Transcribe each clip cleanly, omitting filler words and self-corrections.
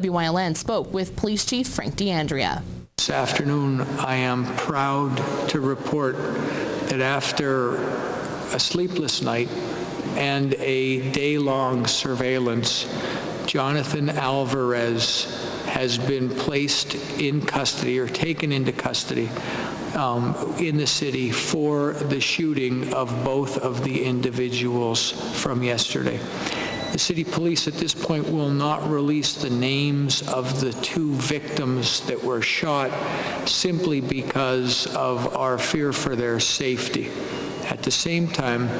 WYLN spoke with Police Chief Frank D'Andrea. This afternoon, I am proud to report that after a sleepless night and a day-long surveillance, Jonathan Alvarez has been placed in custody or taken into custody in the city for the shooting of both of the individuals from yesterday. The city police at this point will not release the names of the two victims that were shot simply because of our fear for their safety. At the same time,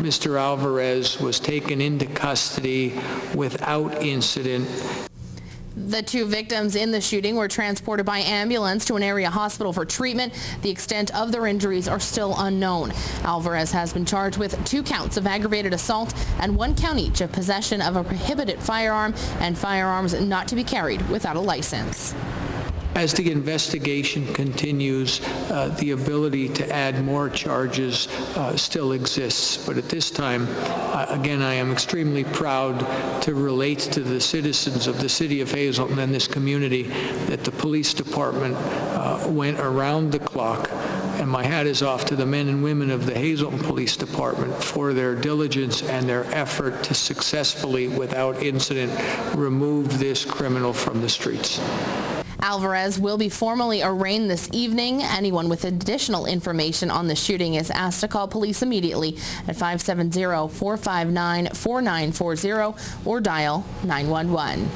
Mr. Alvarez was taken into custody without incident. The two victims in the shooting were transported by ambulance to an area hospital for treatment. The extent of their injuries are still unknown. Alvarez has been charged with 2 counts of aggravated assault and 1 count each of possession of a prohibited firearm and firearms not to be carried without a license. As the investigation continues, the ability to add more charges still exists. But at this time, again, I am extremely proud to relate to the citizens of the city of Hazelton and this community that the police department went around the clock. And my hat is off to the men and women of the Hazelton Police Department for their diligence and their effort to successfully, without incident, remove this criminal from the streets. Alvarez will be formally arraigned this evening. Anyone with additional information on the shooting is asked to call police immediately at 570-459-4940 or dial 911.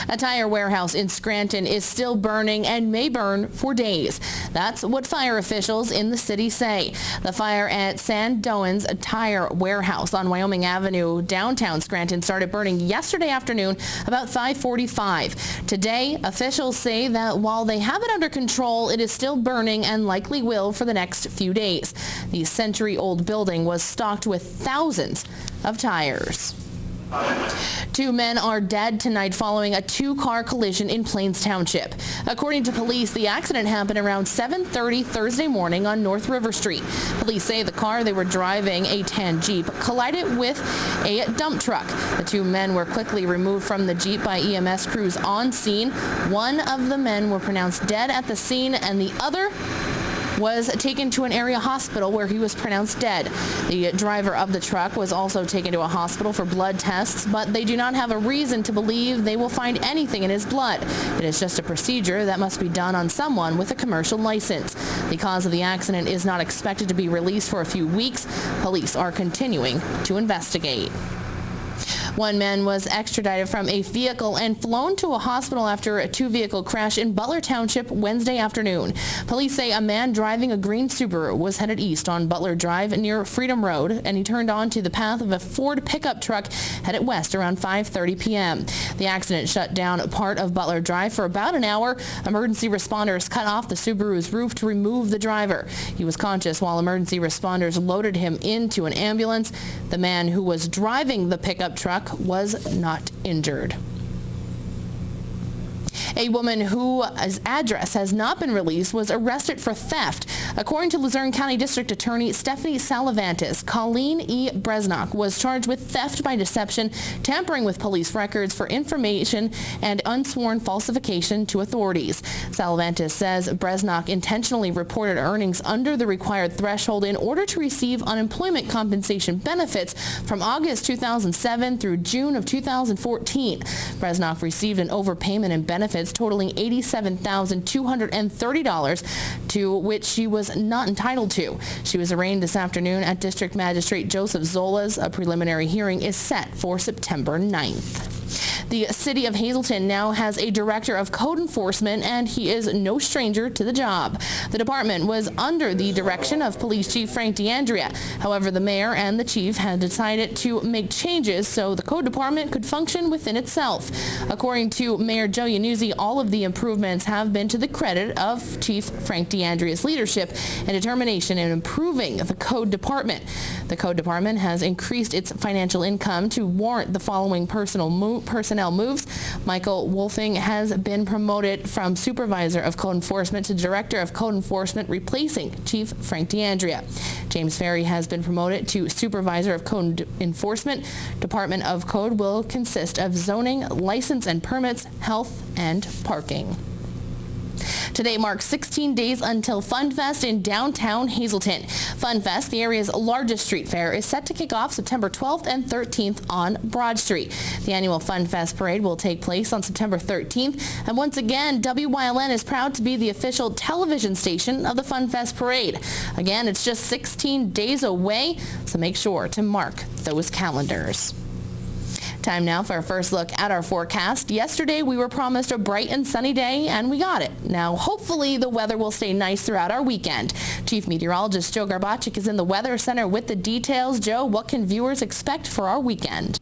A tire warehouse in Scranton is still burning and may burn for days. That's what fire officials in the city say. The fire at Sandoan's Tire Warehouse on Wyoming Avenue, downtown Scranton, started burning yesterday afternoon about 5:45. Today, officials say that while they have it under control, it is still burning and likely will for the next few days. The century-old building was stocked with thousands of tires. 2 men are dead tonight following a 2-car collision in Plains Township. According to police, the accident happened around 7:30 Thursday morning on North River Street. Police say the car they were driving, a tan Jeep, collided with a dump truck. The 2 men were quickly removed from the Jeep by EMS crews on scene. One of the men were pronounced dead at the scene and the other was taken to an area hospital where he was pronounced dead. The driver of the truck was also taken to a hospital for blood tests, but they do not have a reason to believe they will find anything in his blood. It is just a procedure that must be done on someone with a commercial license. The cause of the accident is not expected to be released for a few weeks. Police are continuing to investigate. 1 man was extradited from a vehicle and flown to a hospital after a 2-vehicle crash in Butler Township Wednesday afternoon. Police say a man driving a green Subaru was headed east on Butler Drive near Freedom Road, and he turned onto the path of a Ford pickup truck headed west around 5:30 p.m. The accident shut down part of Butler Drive for about an hour. Emergency responders cut off the Subaru's roof to remove the driver. He was conscious while emergency responders loaded him into an ambulance. The man who was driving the pickup truck was not injured. A woman whose address has not been released was arrested for theft. According to Luzerne County District Attorney Stephanie Salavantis, Colleen E. Bresnock was charged with theft by deception, tampering with police records for information, and unsworn falsification to authorities. Salavantis says Bresnock intentionally reported earnings under the required threshold in order to receive unemployment compensation benefits from August 2007 through June of 2014. Bresnock received an overpayment in benefits totaling $87,230, to which she was not entitled to. She was arraigned this afternoon at District Magistrate Joseph Zola's. A preliminary hearing is set for September 9th. The city of Hazelton now has a director of code enforcement, and he is no stranger to the job. The department was under the direction of Police Chief Frank D'Andrea. However, the mayor and the chief had decided to make changes so the code department could function within itself. According to Mayor Joe Yanuzzi, all of the improvements have been to the credit of Chief Frank D'Andrea's leadership and determination in improving the code department. The code department has increased its financial income to warrant the following personnel personnel moves. Michael Wolfing has been promoted from Supervisor of Code Enforcement to Director of Code Enforcement, replacing Chief Frank DeAndrea. James Ferry has been promoted to Supervisor of Code Enforcement. Department of Code will consist of zoning, license and permits, health, and parking. Today marks 16 days until Fun Fest in downtown Hazleton. Fun Fest, the area's largest street fair, is set to kick off September 12th and 13th on Broad Street. The annual Fun Fest parade will take place on September 13th. And once again, WYLN is proud to be the official television station of the Fun Fest parade. Again, it's just 16 days away, so make sure to mark those calendars. Time now for our first look at our forecast. Yesterday we were promised a bright and sunny day, and we got it. Now hopefully the weather will stay nice throughout our weekend. Chief Meteorologist Joe Garbacik is in the Weather Center with the details. Joe, what can viewers expect for our weekend?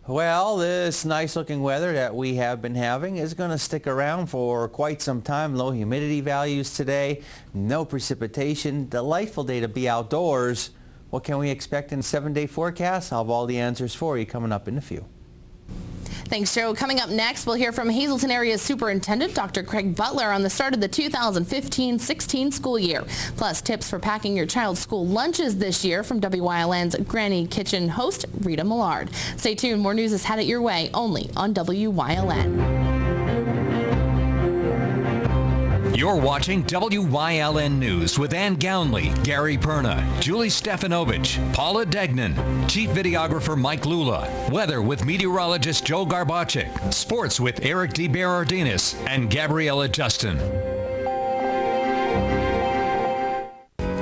Well, this nice looking weather that we have been having is going to stick around for quite some time. Low humidity values today, no precipitation, delightful day to be outdoors. What can we expect in a 7-day forecast? I'll have all the answers for you coming up in a few. Thanks, Joe. Coming up next, we'll hear from Hazleton Area Superintendent Dr. Craig Butler on the start of the 2015-16 school year. Plus, tips for packing your child's school lunches this year from WYLN's Granny Kitchen host, Rita Millard. Stay tuned. More news is headed your way only on WYLN. You're watching WYLN News with Ann Gownley, Gary Perna, Julie Stefanovich, Paula Degnan, Chief Videographer Mike Lula, Weather with Meteorologist Joe Garbacik, Sports with Eric DeBerardinis and Gabriella Justin.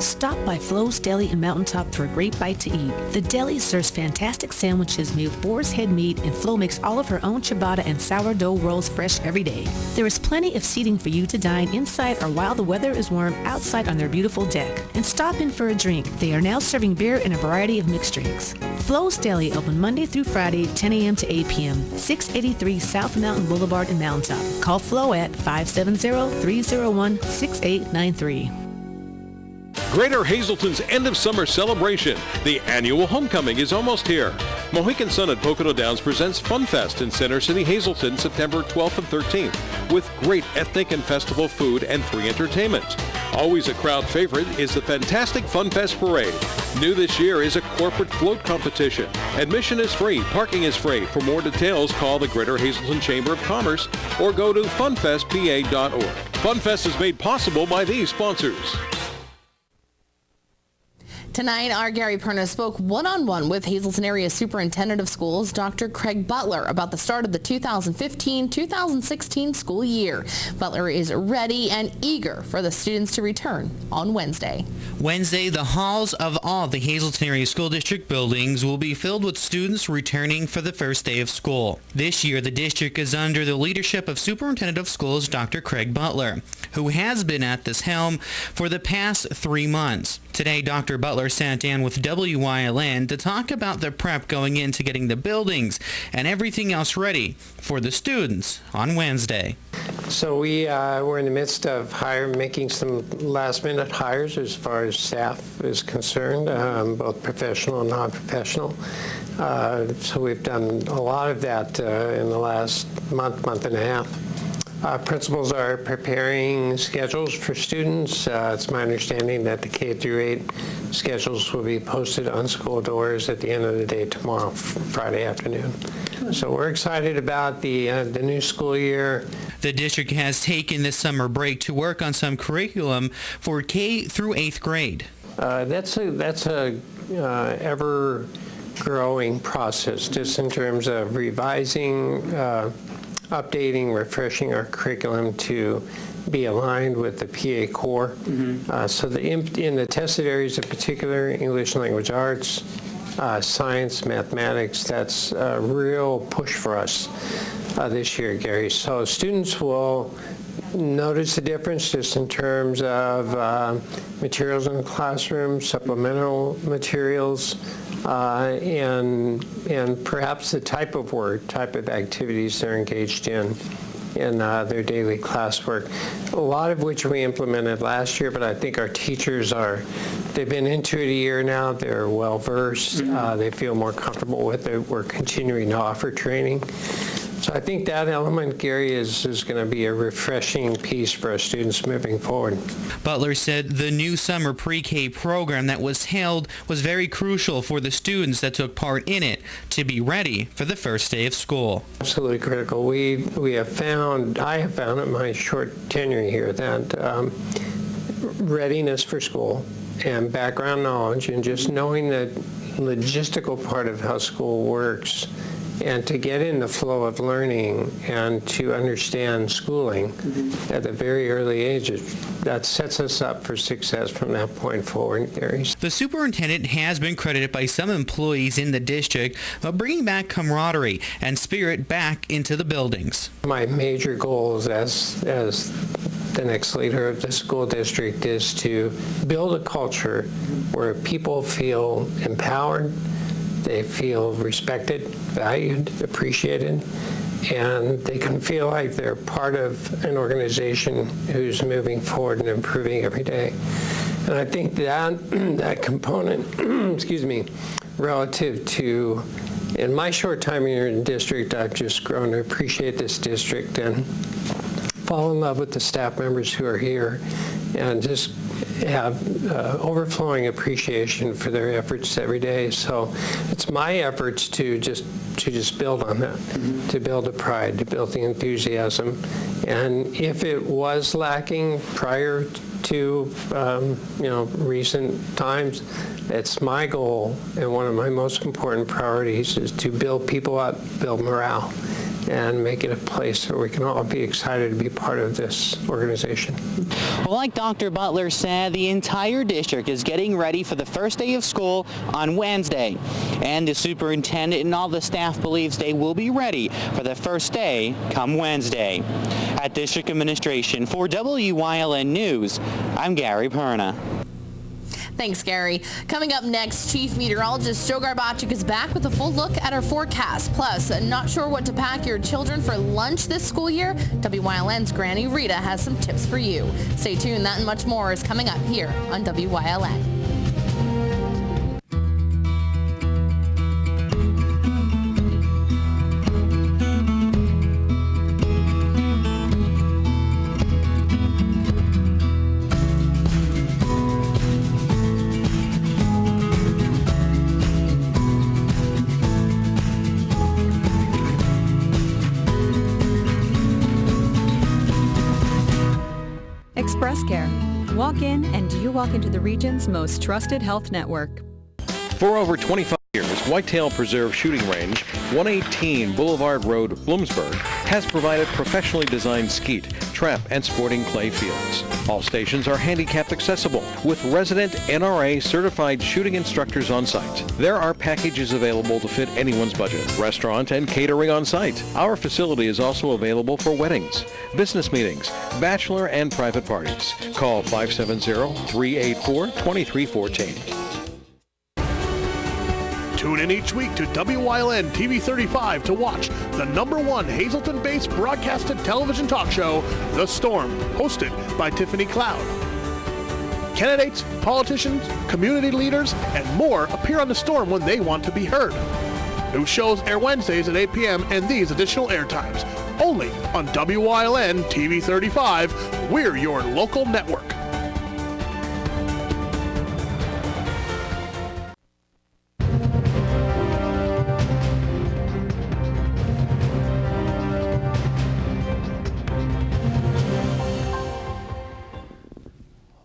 Stop by Flo's Deli in Mountaintop for a great bite to eat. The deli serves fantastic sandwiches made with boar's head meat, and Flo makes all of her own ciabatta and sourdough rolls fresh every day. There is plenty of seating for you to dine inside or while the weather is warm outside on their beautiful deck. And stop in for a drink. They are now serving beer and a variety of mixed drinks. Flo's Deli open Monday through Friday, 10 a.m. to 8 p.m., 683 South Mountain Boulevard in Mountaintop. Call Flo at 570-301-6893. Greater Hazleton's end of summer celebration. The annual homecoming is almost here. Mohican Sun at Pocono Downs presents Fun Fest in Center City, Hazleton, September 12th and 13th, with great ethnic and festival food and free entertainment. Always a crowd favorite is the fantastic Fun Fest Parade. New this year is a corporate float competition. Admission is free, parking is free. For more details, call the Greater Hazleton Chamber of Commerce or go to funfestpa.org. Fun Fest is made possible by these sponsors. Tonight, our Gary Perna spoke one-on-one with Hazleton Area Superintendent of Schools, Dr. Craig Butler, about the start of the 2015-2016 school year. Butler is ready and eager for the students to return on Wednesday. Wednesday, the halls of all the Hazleton Area School District buildings will be filled with students returning for the first day of school. This year, the district is under the leadership of Superintendent of Schools, Dr. Craig Butler, who has been at this helm for the past 3 months. Today, Dr. Butler sat down with WYLN to talk about the prep going into getting the buildings and everything else ready for the students on Wednesday. So we're in the midst of making some last-minute hires as far as staff is concerned, both professional and non-professional. So we've done a lot of that in the last month and a half. Principals are preparing schedules for students. It's my understanding that the K-8 schedules will be posted on school doors at the end of the day tomorrow, Friday afternoon. So we're excited about the new school year. The district has taken this summer break to work on some curriculum for K through 8th grade. That's a ever-growing process, just in terms of revising, updating, refreshing our curriculum to be aligned with the PA core. So in the tested areas in particular, English language arts, science, mathematics, that's a real push for us this year, Gary. So students will notice the difference just in terms of materials in the classroom, supplemental materials, and perhaps the type of work, type of activities they're engaged in their daily classwork, a lot of which we implemented last year, but I think our teachers they've been into it a year now, they're well versed, they feel more comfortable with it, we're continuing to offer training. So I think that element, Gary, is going to be a refreshing piece for our students moving forward. Butler said the new summer pre-K program that was held was very crucial for the students that took part in it to be ready for the first day of school. Absolutely critical. I have found in my short tenure here that readiness for school and background knowledge and just knowing the logistical part of how school works and to get in the flow of learning and to understand schooling at a very early age, that sets us up for success from that point forward, Gary. The superintendent has been credited by some employees in the district of bringing back camaraderie and spirit back into the buildings. My major goals as the next leader of the school district is to build a culture where people feel empowered, they feel respected, valued, appreciated, and they can feel like they're part of an organization who's moving forward and improving every day. And I think that component, excuse me, relative to, in my short time here in the district, I've just grown to appreciate this district and fall in love with the staff members who are here and just have overflowing appreciation for their efforts every day. So it's my efforts to just build on that, to build the pride, to build the enthusiasm. And if it was lacking prior to recent times, it's my goal and one of my most important priorities is to build people up, build morale, and make it a place where we can all be excited to be part of this organization. Well, like Dr. Butler said, the entire district is getting ready for the first day of school on Wednesday. And the superintendent and all the staff believes they will be ready for the first day come Wednesday. At District Administration, for WYLN News, I'm Gary Perna. Thanks, Gary. Coming up next, Chief Meteorologist Joe Garbacik is back with a full look at our forecast. Plus, not sure what to pack your children for lunch this school year? WYLN's Granny Rita has some tips for you. Stay tuned. That and much more is coming up here on WYLN. Express Care. Walk in and you walk into the region's most trusted health network. For over 25 years, Whitetail Preserve Shooting Range, 118 Boulevard Road, Bloomsburg, has provided professionally designed skeet, trap, and sporting clay fields. All stations are handicap accessible with resident NRA certified shooting instructors on site. There are packages available to fit anyone's budget. Restaurant and catering on site. Our facility is also available for weddings, business meetings, bachelor and private parties. Call 570-384-2314. Tune in each week to WYLN TV 35 to watch the #1 Hazleton-based broadcasted television talk show, The Storm, hosted by Tiffany Cloud. Candidates, politicians, community leaders, and more appear on The Storm when they want to be heard. New shows air Wednesdays at 8 p.m. and these additional airtimes. Only on WYLN TV 35. We're your local network.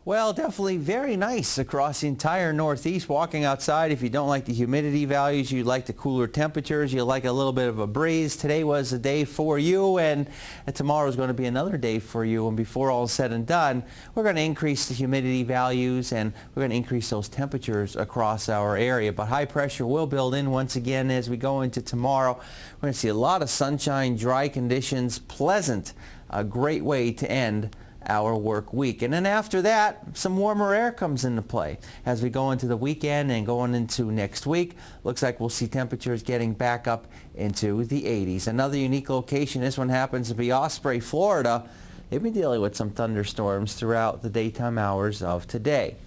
Well, definitely very nice across the entire Northeast. Walking outside, if you don't like the humidity values, you like the cooler temperatures, you like a little bit of a breeze. Today was a day for you, and tomorrow is going to be another day for you. And before all is said and done, we're going to increase the humidity values and we're going to increase those temperatures across our area. But high pressure will build in once again as we go into tomorrow. We're going to see a lot of sunshine, dry conditions, pleasant, a great way to end our work week. And then after that, some warmer air comes into play. As we go into the weekend and going into next week, looks like we'll see temperatures getting back up into the 80s. Another unique location, this one happens to be Osprey, Florida. They've been dealing with some thunderstorms throughout the daytime hours of today.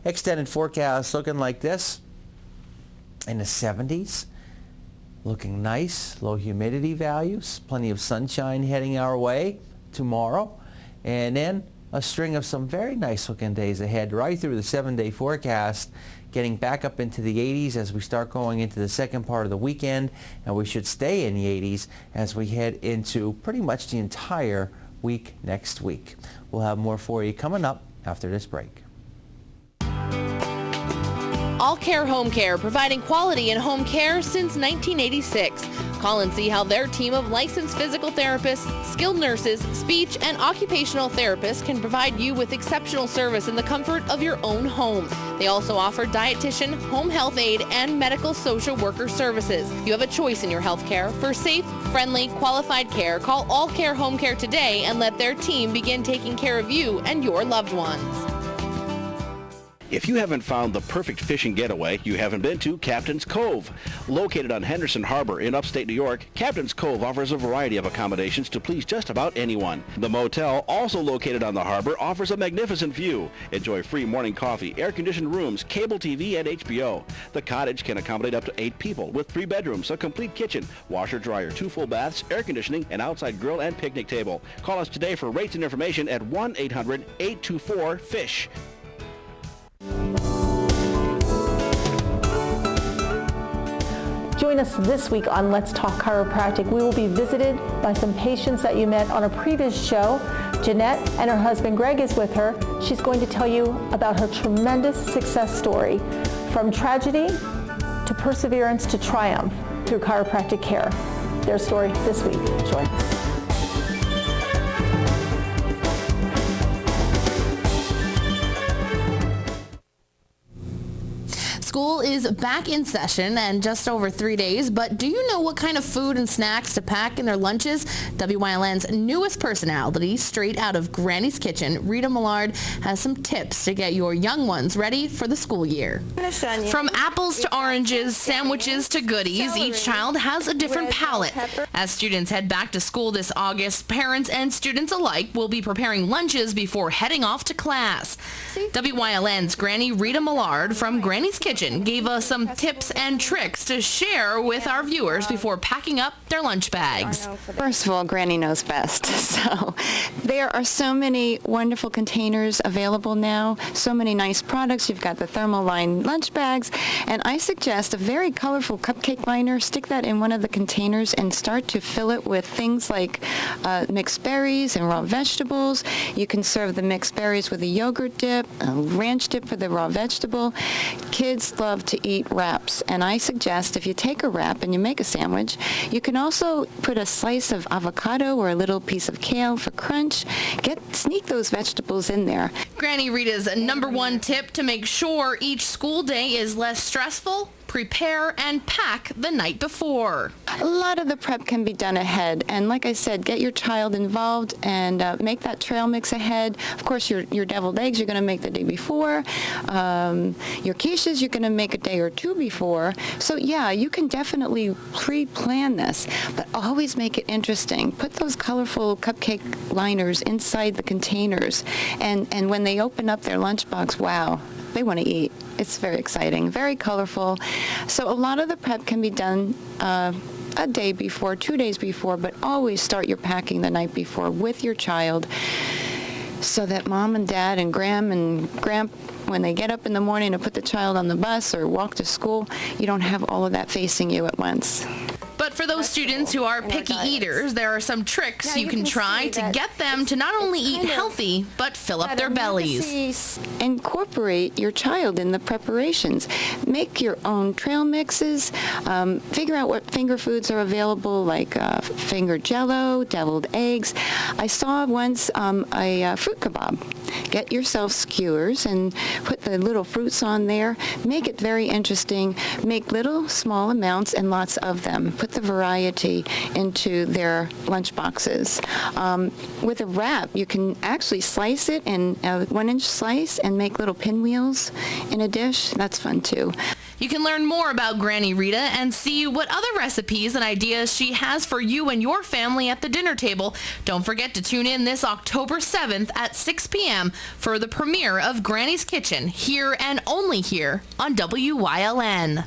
Extended forecast looking like this in the 70s. looking nice, low humidity values, plenty of sunshine heading our way tomorrow, and then a string of some very nice looking days ahead right through the 7-day forecast, getting back up into the 80s as we start going into the second part of the weekend, and we should stay in the 80s as we head into pretty much the entire week next week. We'll have more for you coming up after this break. All Care Home Care, providing quality in home care since 1986. Call and see how their team of licensed physical therapists, skilled nurses, speech, and occupational therapists can provide you with exceptional service in the comfort of your own home. They also offer dietitian, home health aide, and medical social worker services. You have a choice in your health care. For safe, friendly, qualified care, call All Care Home Care today and let their team begin taking care of you and your loved ones. If you haven't found the perfect fishing getaway, you haven't been to Captain's Cove. Located on Henderson Harbor in upstate New York, Captain's Cove offers a variety of accommodations to please just about anyone. The motel, also located on the harbor, offers a magnificent view. Enjoy free morning coffee, air-conditioned rooms, cable TV, and HBO. The cottage can accommodate up to 8 people with 3 bedrooms, a complete kitchen, washer, dryer, 2 full baths, air conditioning, an outside grill, and picnic table. Call us today for rates and information at 1-800-824-FISH. Join us this week on Let's Talk Chiropractic. We will be visited by some patients that you met on a previous show. Jeanette and her husband Greg is with her. She's going to tell you about her tremendous success story, from tragedy to perseverance to triumph through chiropractic care. Their story this week. Join us. School is back in session and just over 3 days, but do you know what kind of food and snacks to pack in their lunches? WYLN's newest personality, straight out of Granny's Kitchen, Rita Millard, has some tips to get your young ones ready for the school year. From apples to oranges, sandwiches to goodies, each child has a different palate. As students head back to school this August, parents and students alike will be preparing lunches before heading off to class. WYLN's Granny Rita Millard from Granny's Kitchen gave us some tips and tricks to share with our viewers before packing up their lunch bags. First of all, Granny knows best. So there are so many wonderful containers available now, so many nice products. You've got the thermal-lined lunch bags, and I suggest a very colorful cupcake liner. Stick that in one of the containers and start to fill it with things like mixed berries and raw vegetables. You can serve the mixed berries with a yogurt dip, a ranch dip for the raw vegetable. Kids love to eat wraps, and I suggest if you take a wrap and you make a sandwich, you can also put a slice of avocado or a little piece of kale for crunch. Sneak those vegetables in there. Granny Rita's number one tip to make sure each school day is less stressful: prepare and pack the night before. A lot of the prep can be done ahead, and like I said, get your child involved and make that trail mix ahead. Of course, your deviled eggs you're going to make the day before. Your quiches you're going to make a day or two before. So yeah, you can definitely pre-plan this, but always make it interesting. Put those colorful cupcake liners inside the containers, and when they open up their lunchbox, wow, they want to eat. It's very exciting, very colorful. So a lot of the prep can be done a day before, 2 days before, but always start your packing the night before with your child so that mom and dad and gram and gramp, when they get up in the morning to put the child on the bus or walk to school, you don't have all of that facing you at once. But for those students who are picky eaters, there are some tricks you can try to get them to not only eat healthy, but fill up their bellies. Incorporate your child in the preparations. Make your own trail mixes. Figure out what finger foods are available, like finger jello, deviled eggs. I saw once a fruit kebab. Get yourself skewers and put the little fruits on there. Make it very interesting. Make little, small amounts and lots of them. Put the variety into their lunch boxes. With a wrap, you can actually slice it in a 1-inch slice and make little pinwheels in a dish. That's fun too. You can learn more about Granny Rita and see what other recipes and ideas she has for you and your family at the dinner table. Don't forget to tune in this October 7th at 6 p.m. for the premiere of Granny's Kitchen, here and only here on WYLN.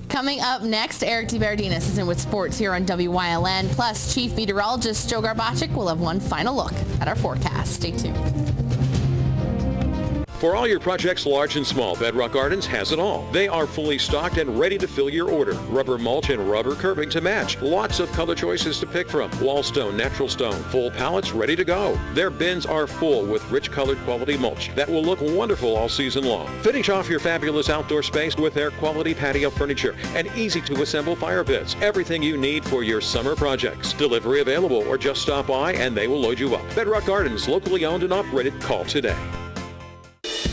Coming up next, Eric DeBardinas is in with sports here on WYLN. Plus, Chief Meteorologist Joe Garbacik will have one final look at our forecast. Stay tuned. For all your projects, large and small, Bedrock Gardens has it all. They are fully stocked and ready to fill your order. Rubber mulch and rubber curbing to match. Lots of color choices to pick from. Wall stone, natural stone, full pallets ready to go. Their bins are full with rich colored quality mulch that will look wonderful all season long. Finish off your fabulous outdoor space with their quality patio furniture and easy to assemble fire pits. Everything you need for your summer projects. Delivery available or just stop by and they will load you up. Bedrock Gardens, locally owned and operated. Call today.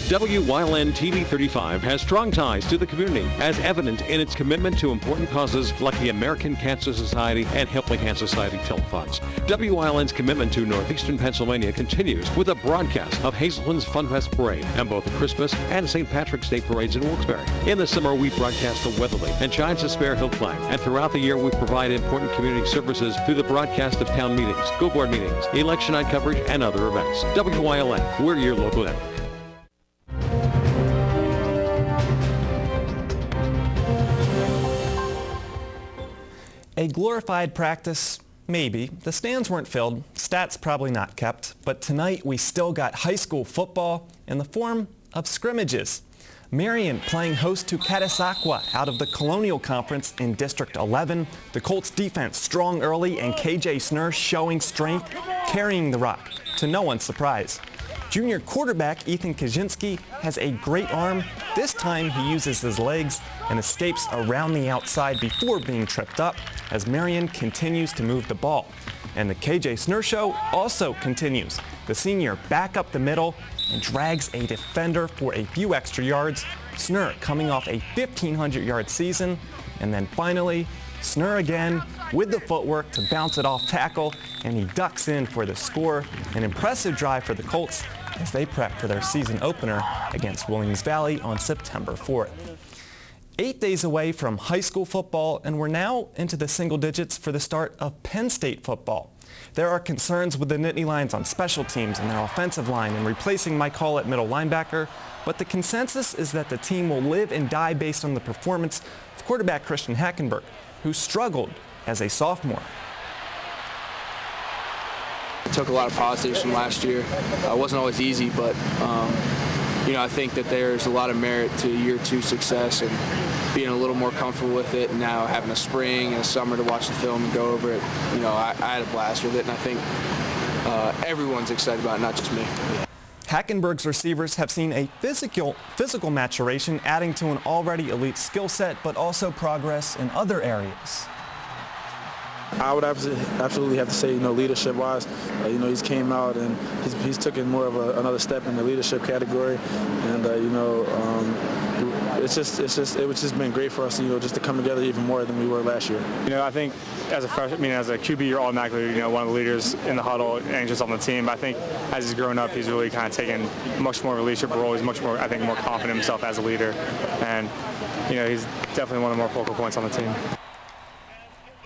WYLN TV 35 has strong ties to the community, as evident in its commitment to important causes like the American Cancer Society and Helping Hand Society telethons. WYLN's commitment to northeastern Pennsylvania continues with a broadcast of Hazelton's Funfest Parade and both the Christmas and St. Patrick's Day parades in Wilkes-Barre. In the summer, we broadcast the Weatherly and Giants of Spare Hill Flag, and throughout the year, we provide important community services through the broadcast of town meetings, school board meetings, election night coverage, and other events. WYLN, we're your local network. A glorified practice? Maybe. The stands weren't filled, stats probably not kept, but tonight we still got high school football in the form of scrimmages. Marion playing host to Catasauqua out of the Colonial Conference in District 11. The Colts defense strong early and KJ Snurr showing strength, carrying the rock, to no one's surprise. Junior quarterback Ethan Kaczynski has a great arm. This time he uses his legs and escapes around the outside before being tripped up as Marion continues to move the ball. And the KJ Snurr show also continues. The senior back up the middle and drags a defender for a few extra yards. Snurr coming off a 1,500-yard season. And then finally, Snurr again with the footwork to bounce it off tackle, and he ducks in for the score. An impressive drive for the Colts as they prep for their season opener against Williams Valley on September 4th. 8 days away from high school football, and we're now into the single digits for the start of Penn State football. There are concerns with the Nittany Lions on special teams and their offensive line and replacing Mike Hall at middle linebacker, but the consensus is that the team will live and die based on the performance of quarterback Christian Hackenberg, who struggled as a sophomore. Took a lot of positives from last year. It wasn't always easy, but I think that there's a lot of merit to year 2 success and being a little more comfortable with it, and now having a spring and a summer to watch the film and go over it. I had a blast with it, and I think everyone's excited about it, not just me. Hackenberg's receivers have seen a physical maturation, adding to an already elite skill set, but also progress in other areas. I would absolutely have to say, leadership-wise, he's came out and he's taken more of another step in the leadership category, and it's just been great for us, just to come together even more than we were last year. I think as a freshman, as a QB, you're automatically, one of the leaders in the huddle and just on the team. But I think as he's grown up, he's really kind of taken much more of a leadership role. He's much more, I think, more confident in himself as a leader, and he's definitely one of the more focal points on the team.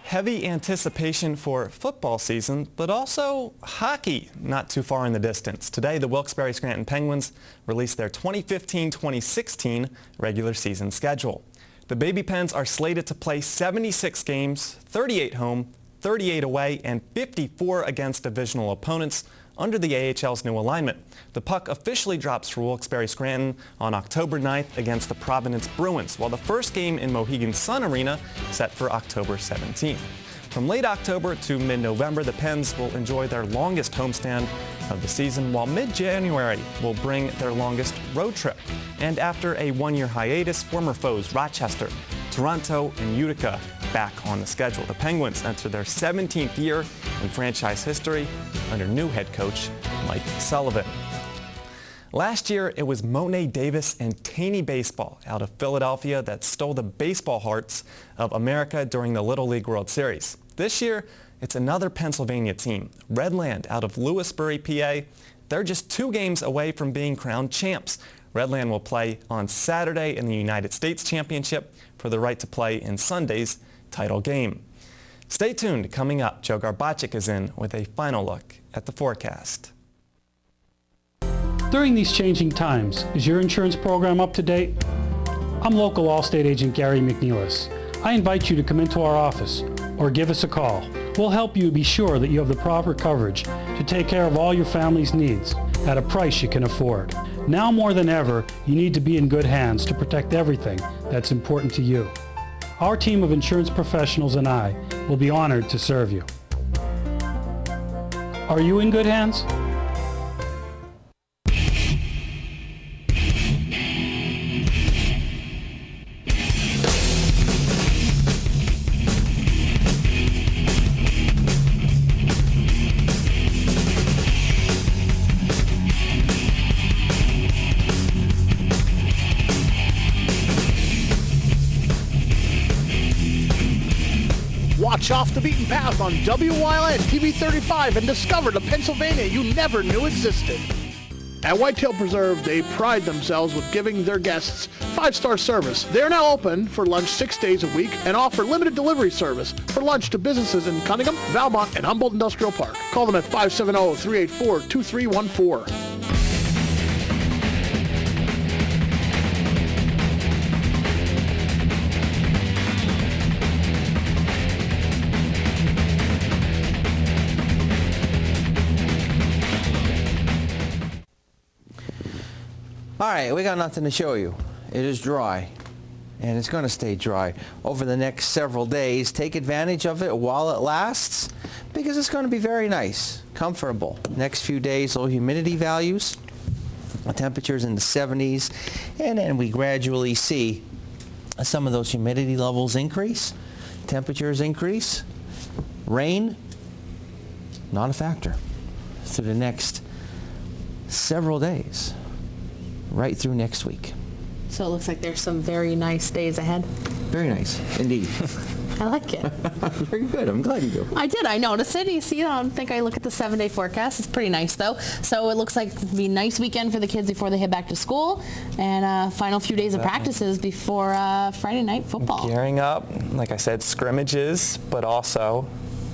Heavy anticipation for football season, but also hockey not too far in the distance. Today, the Wilkes-Barre Scranton Penguins released their 2015-2016 regular season schedule. The Baby Pens are slated to play 76 games, 38 home, 38 away, and 54 against divisional opponents under the AHL's new alignment. The puck officially drops for Wilkes-Barre Scranton on October 9th against the Providence Bruins, while the first game in Mohegan Sun Arena set for October 17th. From late October to mid-November, the Pens will enjoy their longest homestand of the season, while mid-January will bring their longest road trip. And after a one-year hiatus, former foes Rochester, Toronto, and Utica back on the schedule. The Penguins enter their 17th year in franchise history under new head coach Mike Sullivan. Last year, it was Monet Davis and Taney Baseball out of Philadelphia that stole the baseball hearts of America during the Little League World Series. This year, it's another Pennsylvania team, Redland out of Lewisburg, PA. They're just 2 games away from being crowned champs. Redland will play on Saturday in the United States Championship for the right to play in Sunday's title game. Stay tuned. Coming up, Joe Garbacik is in with a final look at the forecast. During these changing times, is your insurance program up to date? I'm local Allstate agent Gary McNeilis. I invite you to come into our office or give us a call. We'll help you be sure that you have the proper coverage to take care of all your family's needs at a price you can afford. Now more than ever, you need to be in good hands to protect everything that's important to you. Our team of insurance professionals and I will be honored to serve you. Are you in good hands? Watch Off the Beaten Path on WYLN TV 35 and discover the Pennsylvania you never knew existed. At Whitetail Preserve, they pride themselves with giving their guests 5-star service. They are now open for lunch 6 days a week and offer limited delivery service for lunch to businesses in Cunningham, Valmont, and Humboldt Industrial Park. Call them at 570-384-2314. All right, we got nothing to show you. It is dry, and it's going to stay dry over the next several days. Take advantage of it while it lasts, because it's going to be very nice, comfortable. Next few days, low humidity values, temperatures in the 70s, and then we gradually see some of those humidity levels increase, temperatures increase, rain, not a factor through the next several days. Right through next week. So it looks like there's some very nice days ahead. Very nice, indeed. I like it. Very good. I'm glad you do. I did. I noticed it. You see, I don't think I look at the 7-day forecast. It's pretty nice, though. So it looks like it'll be a nice weekend for the kids before they head back to school, and final few days of practices before Friday night football. Gearing up, like I said, scrimmages, but also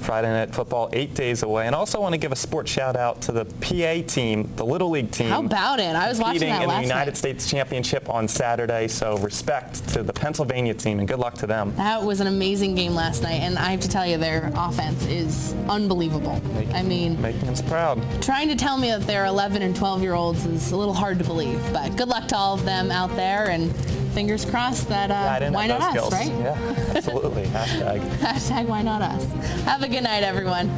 Friday night football 8 days away. And also want to give a sports shout out to the PA team, the Little League team. How about it? I was watching that last night. Competing in the United States Championship on Saturday, so respect to the Pennsylvania team and good luck to them. That was an amazing game last night, and I have to tell you, their offense is unbelievable. Making us proud. Trying to tell me that they're 11 and 12-year-olds is a little hard to believe, but good luck to all of them out there, and fingers crossed that why not us, right? Yeah, absolutely. Hashtag. Hashtag why not us. Have a good night, everyone.